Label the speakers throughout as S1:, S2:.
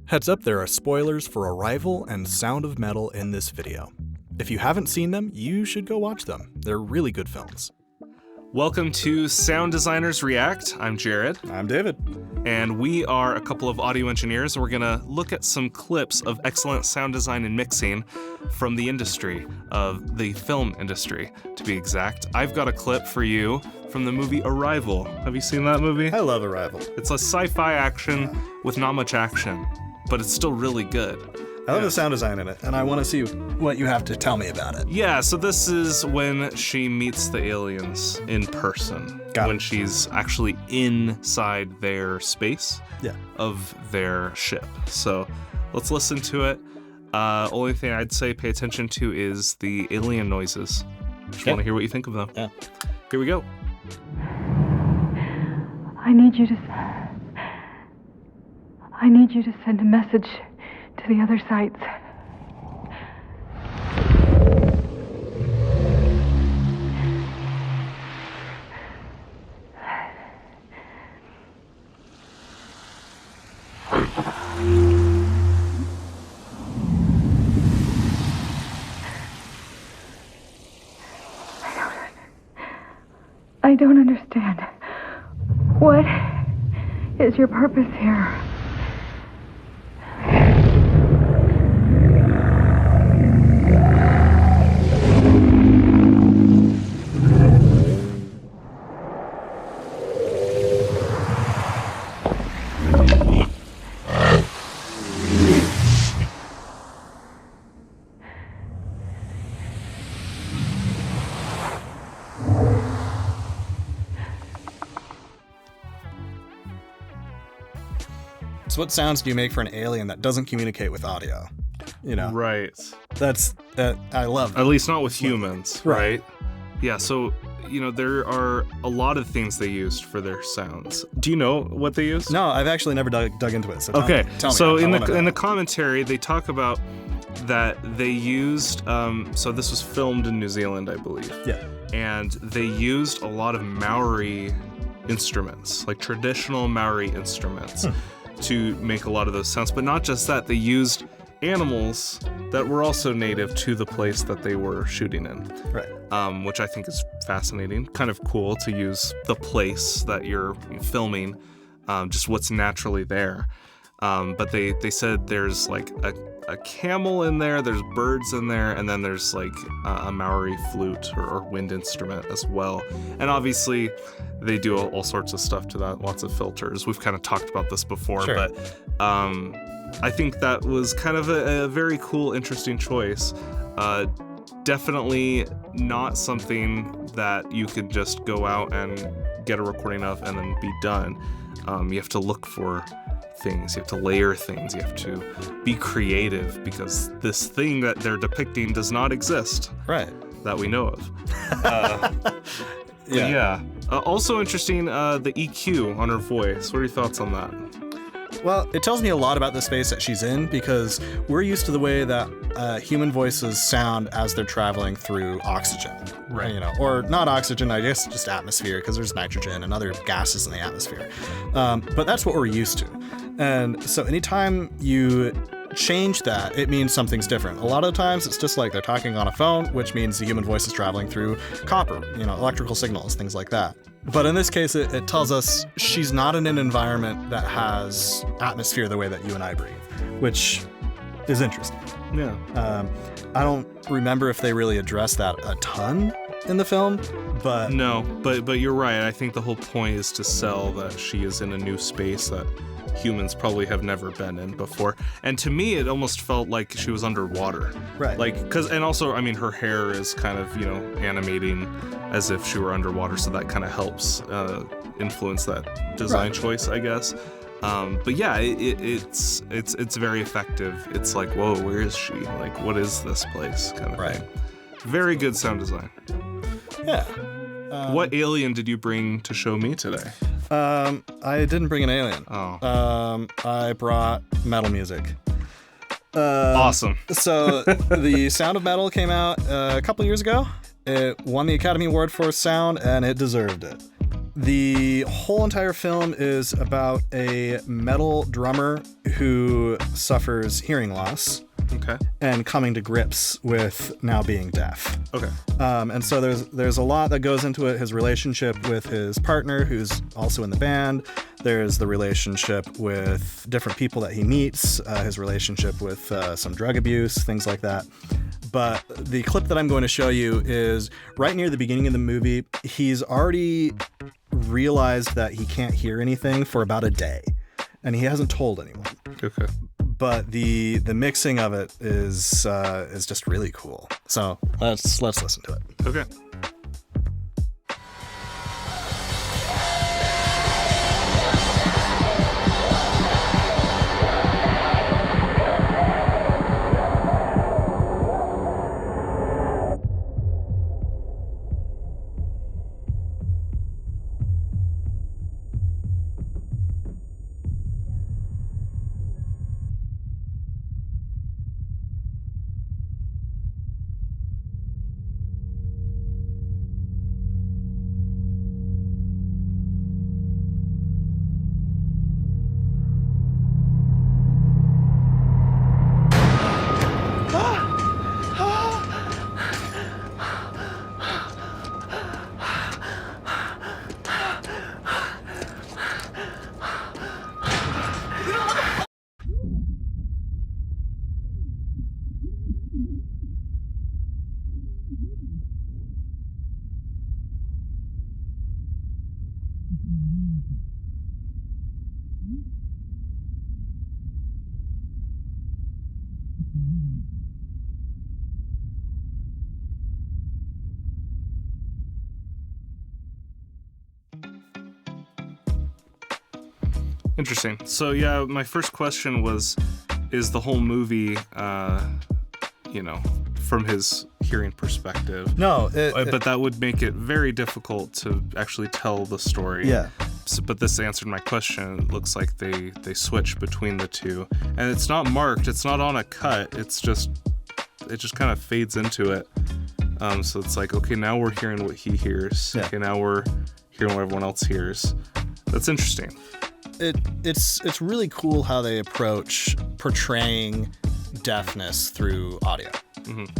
S1: Heads up, there are spoilers for Arrival and Sound of Metal in this video. If you haven't seen them, you should go watch them. They're really good films.
S2: Welcome to Sound Designers React. I'm Jared.
S1: I'm David.
S2: And we are a couple of audio engineers. We're going to look at some clips of excellent sound design and mixing from the industry, of the film industry, to be exact. I've got a clip for you from the movie Arrival. Have you seen that movie?
S1: I love Arrival.
S2: It's a sci-fi action with not much action, but it's still really good.
S1: I love the sound design in it, and I want to see what you have to tell me about it.
S2: Yeah, so this is when she meets the aliens in person. When she's actually inside their space of their ship. So let's listen to it. Only thing I'd say pay attention to is the alien noises. Just want to hear what you think of them.
S1: Yeah.
S2: Here we go.
S3: I need you to send a message to the other sites. I don't understand. What is your purpose here?
S1: So what sounds do you make for an alien that doesn't communicate with audio? You know?
S2: Right.
S1: That's I love that.
S2: At least not with humans,
S1: Right.
S2: right? Yeah, so, there are a lot of things they used for their sounds. Do you know what they used?
S1: No, I've actually never dug into it. So tell
S2: Okay,
S1: me.
S2: so
S1: I
S2: in
S1: wanna know.
S2: the commentary, they talk about that they used, so this was filmed in New Zealand, I believe.
S1: Yeah.
S2: And they used a lot of Maori instruments, like traditional Maori instruments, to make a lot of those sounds. But not just that, they used animals that were also native to the place that they were shooting in.
S1: Right.
S2: Which I think is fascinating. Kind of cool to use the place that you're filming, just what's naturally there. But they said there's like a camel in there, there's birds in there, and then there's like a Maori flute or wind instrument as well. And obviously they do all sorts of stuff to that, lots of filters. We've kind of talked about this before,
S1: Sure.
S2: but I think that was kind of a very cool, interesting choice. Definitely not something that you could just go out and get a recording of and then be done. You have to look for things, you have to layer things, you have to be creative, because this thing that they're depicting does not exist.
S1: Right.
S2: That we know of. Yeah. Also interesting, the EQ on her voice. What are your thoughts on that?
S1: Well, it tells me a lot about the space that she's in, because we're used to the way that human voices sound as they're traveling through oxygen.
S2: Right.
S1: Or not oxygen, I guess just atmosphere, because there's nitrogen and other gases in the atmosphere. But that's what we're used to. And so anytime you change that, it means something's different. A lot of the times it's just like they're talking on a phone, which means the human voice is traveling through copper, electrical signals, things like that. But in this case, it tells us she's not in an environment that has atmosphere the way that you and I breathe, which is interesting.
S2: Yeah.
S1: I don't remember if they really addressed that a ton in the film, but
S2: No, but you're right. I think the whole point is to sell that she is in a new space that humans probably have never been in before. And to me, it almost felt like she was underwater.
S1: Right.
S2: And also, her hair is kind of, animating as if she were underwater, so that kind of helps influence that design choice, I guess. But yeah, it's very effective. It's like, whoa, where is she? Like, what is this place? Kind of thing. Very good sound design.
S1: Yeah.
S2: What alien did you bring to show me today?
S1: I didn't bring an alien.
S2: Oh.
S1: I brought metal music.
S2: Awesome.
S1: So the Sound of Metal came out a couple years ago. It won the Academy Award for sound, and it deserved it. The whole entire film is about a metal drummer who suffers hearing loss
S2: Okay.
S1: and coming to grips with now being deaf.
S2: Okay.
S1: And so there's a lot that goes into it. His relationship with his partner, who's also in the band. There's the relationship with different people that he meets. His relationship with some drug abuse, things like that. But the clip that I'm going to show you is right near the beginning of the movie. He's already realized that he can't hear anything for about a day, and he hasn't told anyone.
S2: Okay.
S1: But the mixing of it is just really cool. So let's listen to it.
S2: Okay. Interesting. So yeah, my first question was, is the whole movie, from his hearing perspective?
S1: No,
S2: But that would make it very difficult to actually tell the story.
S1: yeah.
S2: So, but this answered my question. It looks like they switch between the two, and it's not marked. It's not on a cut. It just kind of fades into it. So it's like, okay, now we're hearing what he hears.
S1: Yeah.
S2: Okay, now we're hearing what everyone else hears. That's interesting.
S1: It's really cool how they approach portraying deafness through audio,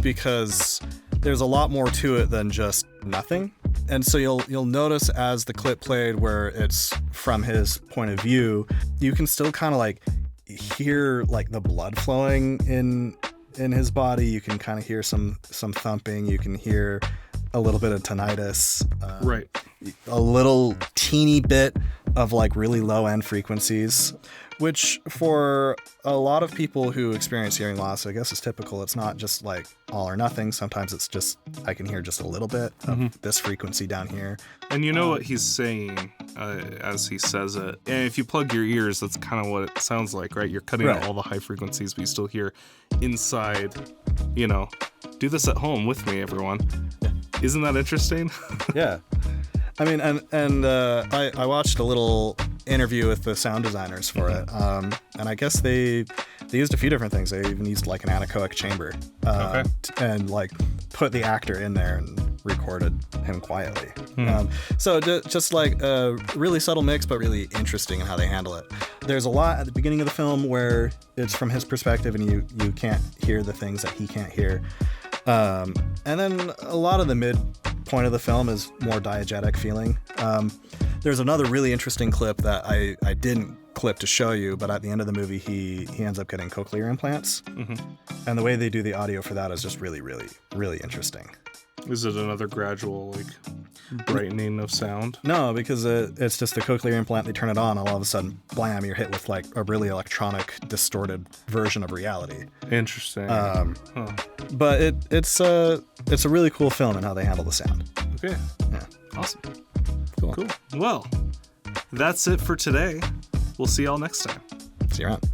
S1: because there's a lot more to it than just nothing. And so you'll notice as the clip played where it's from his point of view, you can still kind of like hear like the blood flowing in his body. You can kind of hear some thumping. You can hear a little bit of tinnitus.
S2: Right.
S1: A little teeny bit of like really low end frequencies, which for a lot of people who experience hearing loss, I guess is typical. It's not just like all or nothing. Sometimes it's just, I can hear just a little bit of this frequency down here.
S2: And you know what he's saying as he says it. And if you plug your ears, that's kind of what it sounds like, right? You're cutting out all the high frequencies, but you still hear inside, do this at home with me, everyone.
S1: Yeah.
S2: Isn't that interesting?
S1: Yeah. I mean, and I watched a little interview with the sound designers for it, and I guess they used a few different things. They even used like an anechoic chamber, and like put the actor in there and recorded him quietly. So just like a really subtle mix, but really interesting in how they handle it. There's a lot at the beginning of the film where it's from his perspective, and you can't hear the things that he can't hear. And then a lot of the midpoint of the film is more diegetic feeling. There's another really interesting clip that I didn't clip to show you, but at the end of the movie, he ends up getting cochlear implants. And the way they do the audio for that is just really, really, really interesting.
S2: Is it another gradual, brightening of sound?
S1: No, because it's just the cochlear implant. They turn it on, and all of a sudden, blam, you're hit with like a really electronic, distorted version of reality.
S2: Interesting.
S1: But it's a really cool film and how they handle the sound.
S2: Okay.
S1: Yeah.
S2: Awesome.
S1: Cool.
S2: Well, that's it for today. We'll see y'all next time.
S1: See you around.